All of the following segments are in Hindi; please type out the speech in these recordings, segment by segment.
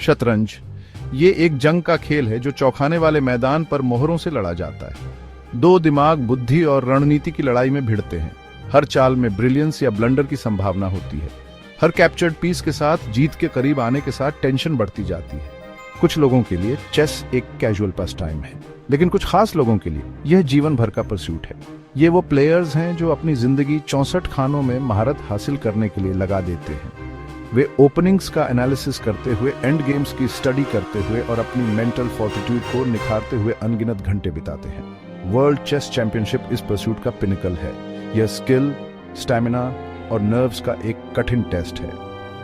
शतरंज ये एक जंग का खेल है जो चौंकाने वाले मैदान पर मोहरों से लड़ा जाता है। दो दिमाग बुद्धि और रणनीति की लड़ाई में भिड़ते हैं। हर चाल में ब्रिलियंस या ब्लंडर की संभावना होती है। हर कैप्चर्ड पीस के साथ जीत के करीब आने के साथ टेंशन बढ़ती जाती है। कुछ लोगों के लिए चेस एक कैजुअल पास टाइम है, लेकिन कुछ खास लोगों के लिए यह जीवन भर का परस्यूट है। ये वो प्लेयर्स हैं जो अपनी जिंदगी 64 खानों में महारत हासिल करने के लिए लगा देते हैं। वे ओपनिंग्स का एनालिसिस करते हुए, एंड गेम्स की स्टडी करते हुए और अपनी मेंटल फोर्टिट्यूड को निखारते हुए अनगिनत घंटे बिताते हैं। वर्ल्ड चेस चैंपियनशिप इस परस्यूट का पिनिकल है। यह स्किल, स्टैमिना और नर्व्स का एक कठिन टेस्ट है।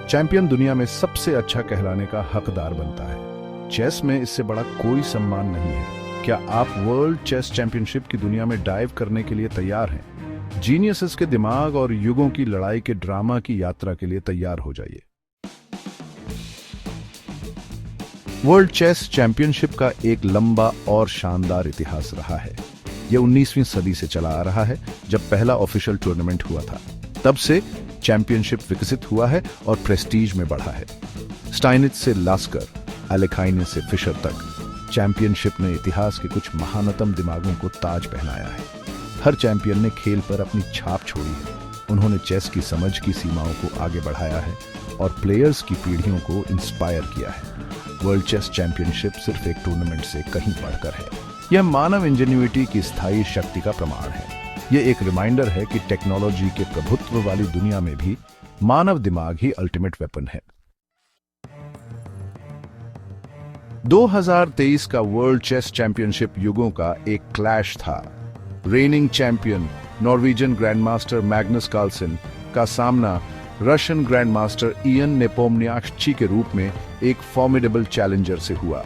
चैंपियन दुनिया में सबसे अच्छा कहलाने का हकदार बनता है। चेस में इससे बड़ा कोई सम्मान नहीं है। क्या आप वर्ल्ड चेस चैंपियनशिप की दुनिया में डाइव करने के लिए तैयार हैं? जीनियसेस के दिमाग और युगों की लड़ाई के ड्रामा की यात्रा के लिए तैयार हो जाइए। वर्ल्ड चेस चैंपियनशिप का एक लंबा और शानदार इतिहास रहा है। यह 19वीं सदी से चला आ रहा है, जब पहला ऑफिशियल टूर्नामेंट हुआ था। तब से चैंपियनशिप विकसित हुआ है और प्रेस्टीज में बढ़ा है। स्टाइनिच से लास्कर, एलेखाइने से फिशर तक चैंपियनशिप ने इतिहास के कुछ महानतम दिमागों को ताज पहनाया है। हर चैंपियन ने खेल पर अपनी छाप छोड़ी है। उन्होंने चेस की समझ की सीमाओं को आगे बढ़ाया है और प्लेयर्स की पीढ़ियों को इंस्पायर किया है। वर्ल्ड चेस चैंपियनशिप सिर्फ एक टूर्नामेंट से कहीं बढ़कर है। यह मानव इंजेन्युइटी की स्थायी शक्ति का प्रमाण है। यह एक रिमाइंडर है कि टेक्नोलॉजी के प्रभुत्व वाली दुनिया में भी मानव दिमाग ही अल्टीमेट वेपन है। 2023 का वर्ल्ड चेस चैंपियनशिप युगों का एक क्लैश था। Reigning champion Norwegian grandmaster Magnus Carlsen का सामना रशियन ग्रैंडमास्टर इयन नेपोमनियाश्ची के रूप में एक फॉर्मिडेबल चैलेंजर से हुआ।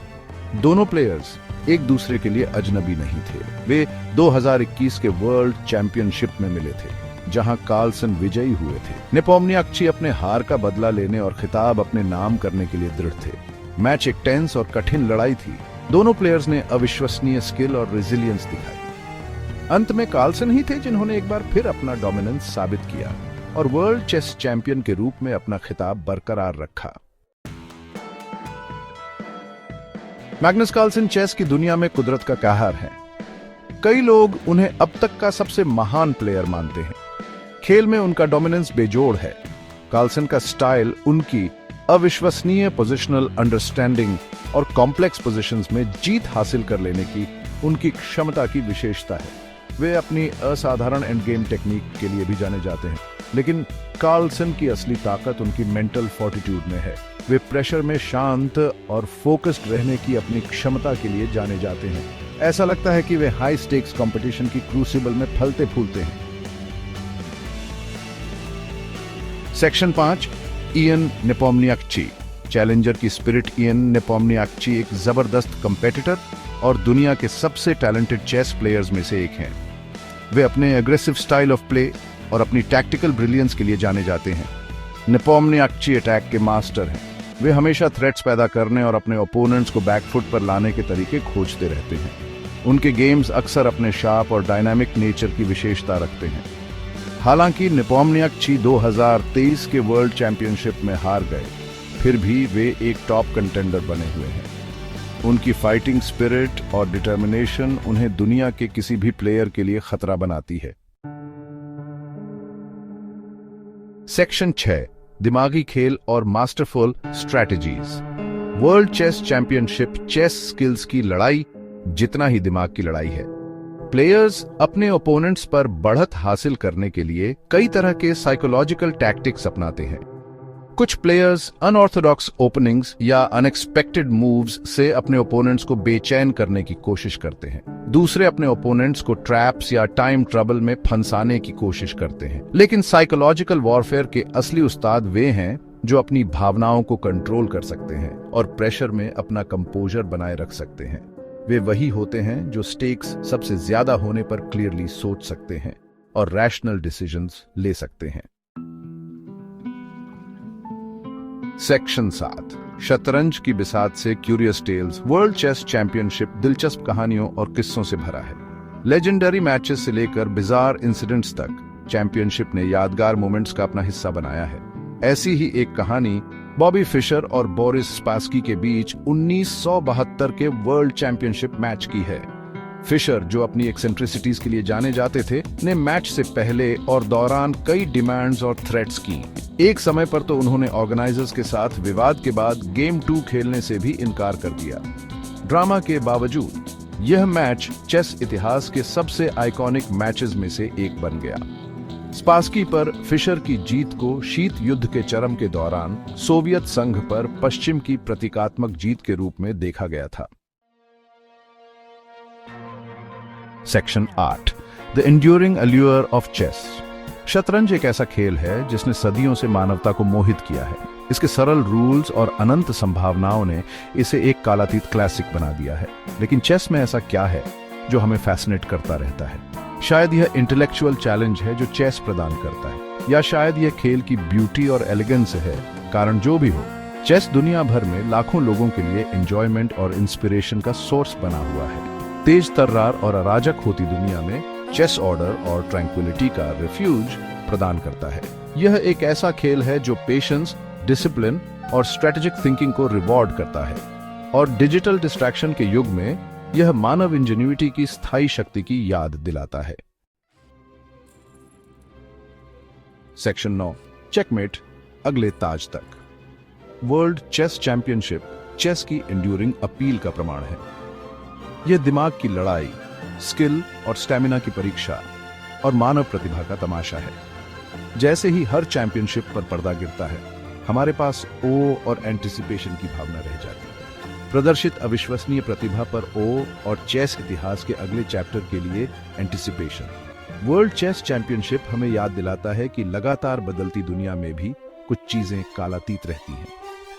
दोनों प्लेयर्स एक दूसरे के लिए अजनबी नहीं थे। वे 2021 के वर्ल्ड चैंपियनशिप में मिले थे, जहां कार्लसन विजयी हुए थे। नेपोमनियाश्ची अपने हार का बदला लेने और खिताब अपने नाम करने के लिए दृढ़ थे। मैच एक टेंस और कठिन लड़ाई थी। दोनों प्लेयर्स ने अविश्वसनीय स्किल और रेजिलियंस दिखाई। अंत में कार्लसन ही थे जिन्होंने एक बार फिर अपना डोमिनेंस साबित किया और वर्ल्ड चेस चैंपियन के रूप में अपना खिताब बरकरार रखा। मैग्नस कार्लसन चेस की दुनिया में कुदरत का कहर है। कई लोग उन्हें अब तक का सबसे महान प्लेयर मानते हैं। खेल में उनका डोमिनेंस बेजोड़ है। कार्लसन का स्टाइल उनकी अविश्वसनीय पोजिशनल अंडरस्टैंडिंग और कॉम्प्लेक्स पोजीशंस में जीत हासिल कर लेने की उनकी क्षमता की विशेषता है। वे अपनी असाधारण एंड गेम टेक्निक के लिए भी जाने जाते हैं, लेकिन कार्लसन की असली ताकत उनकी मेंटल फोर्टिट्यूड में है। वे प्रेशर में शांत और फोकस्ड रहने की अपनी क्षमता के लिए जाने जाते हैं। ऐसा लगता है कि वे हाई स्टेक्स कंपटीशन की क्रूसिबल में फलते फूलते हैं। Section 5, Ian Nepomniachtchi. चैलेंजर की स्पिरिट। इयन नेपोमनियाश्ची एक जबरदस्त कंपेटिटर और दुनिया के सबसे टैलेंटेड चेस प्लेयर्स में से एक हैं। वे अपने एग्रेसिव स्टाइल ऑफ प्ले और अपनी टैक्टिकल ब्रिलियंस के लिए जाने जाते हैं। नेपोमनियाश्ची अटैक के मास्टर हैं। वे हमेशा थ्रेट्स पैदा करने और अपने ओपोनेंट्स को बैकफुट पर लाने के तरीके खोजते रहते हैं। उनके गेम्स अक्सर अपने शार्प और डायनामिक नेचर की विशेषता रखते हैं। हालांकि नेपोमनियाश्ची 2023 के वर्ल्ड चैंपियनशिप में हार गए, फिर भी वे एक टॉप कंटेंडर बने हुए हैं। उनकी फाइटिंग स्पिरिट और डिटर्मिनेशन उन्हें दुनिया के किसी भी प्लेयर के लिए खतरा बनाती है। सेक्शन 6, दिमागी खेल और masterful strategies. World chess championship chess skills की लड़ाई जितना ही दिमाग की लड़ाई है। प्लेयर्स अपने ओपोनेंट्स पर बढ़त हासिल करने के लिए कई तरह के साइकोलॉजिकल टैक्टिक्स अपनाते हैं। कुछ प्लेयर्स अनऑर्थोडॉक्स ओपनिंग्स या अनएक्सपेक्टेड मूव्स से अपने ओपोनेंट्स को बेचैन करने की कोशिश करते हैं। दूसरे अपने ओपोनेंट्स को ट्रैप्स या टाइम ट्रबल में फंसाने की कोशिश करते हैं। लेकिन साइकोलॉजिकल वॉरफेयर के असली उस्ताद वे हैं जो अपनी भावनाओं को कंट्रोल कर सकते हैं और प्रेशर में अपना कंपोजर बनाए रख सकते हैं। वे वही होते हैं जो स्टेक्स सबसे ज्यादा होने पर क्लियरली सोच सकते हैं और रैशनल डिसीजंस ले सकते हैं। सेक्शन 7, शतरंज की बिसात से curious tales. World chess championship दिलचस्प कहानियों और किस्सों से भरा है। लेजेंडरी मैचेस से लेकर बिजार इंसिडेंट्स तक चैंपियनशिप ने यादगार मोमेंट्स का अपना हिस्सा बनाया है। ऐसी ही एक कहानी बॉबी फिशर और बोरिस स्पासकी के बीच 1972 के वर्ल्ड चैंपियनशिप मैच की है। फिशर, जो अपनी एक्सेंट्रिसिटीज के लिए जाने जाते थे, ने मैच से पहले और दौरान कई डिमांड्स और थ्रेट्स की। एक समय पर तो उन्होंने ऑर्गेनाइजर्स के साथ विवाद के बाद गेम 2 खेलने से भी इनकार कर दिया। ड्रामा के बावजूद यह मैच चेस इतिहास के सबसे आइकॉनिक मैचेस में से एक बन गया। स्पासकी पर फिशर की जीत को शीत युद्ध के चरम के दौरान सोवियत संघ पर पश्चिम की प्रतीकात्मक जीत के रूप में देखा गया था। Section 8, the enduring allure of chess. शतरंज एक ऐसा खेल है जिसने सदियों से मानवता को मोहित किया है। इसके सरल रूल्स और अनंत संभावनाओं ने इसे एक कालातीत क्लासिक बना दिया है। लेकिन चेस में ऐसा क्या है जो हमें फैसिनेट करता रहता है? शायद यह इंटेलेक्चुअल चैलेंज है जो चेस प्रदान करता है, या शायद यह खेल की ब्यूटी और एलिगेंस है। कारण जो भी हो, चेस दुनिया भर में लाखों लोगों के लिए एंजॉयमेंट और इंस्पिरेशन का सोर्स बना हुआ है। तेज तर्रार और अराजक होती दुनिया में चेस ऑर्डर और ट्रैंक्विलिटी का रिफ्यूज प्रदान करता है। यह एक ऐसा खेल है जो पेशेंस, डिसिप्लिन और स्ट्रेटेजिक थिंकिंग को रिवॉर्ड करता है, और डिजिटल डिस्ट्रैक्शन के युग में यह मानव इंजेन्युइटी की स्थायी शक्ति की याद दिलाता है। सेक्शन 9, चेकमेट, अगले ताज तक। वर्ल्ड चेस चैंपियनशिप चेस की एंड्यूरिंग अपील का प्रमाण है। यह दिमाग की लड़ाई, स्किल और स्टैमिना की परीक्षा और मानव प्रतिभा का तमाशा है। जैसे ही हर चैंपियनशिप पर पर्दा गिरता है, हमारे पास ओ और एंटिसिपेशन की भावना रह जाती है। प्रदर्शित अविश्वसनीय प्रतिभा पर ओ और चेस इतिहास के अगले चैप्टर के लिए एंटिसिपेशन। वर्ल्ड चेस चैंपियनशिप हमें याद दिलाता है कि लगातार बदलती दुनिया में भी कुछ चीजें कालातीत रहती हैं।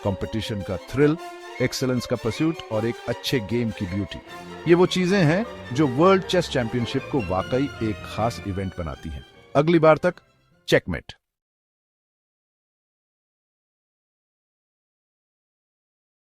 कंपटीशन का थ्रिल, एक्सेलेंस का परस्यूट और एक अच्छे गेम की ब्यूटी, ये वो चीजें हैं जो वर्ल्ड चेस चैंपियनशिप को वाकई एक खास इवेंट बनाती हैं। अगली बार तक चेकमेट।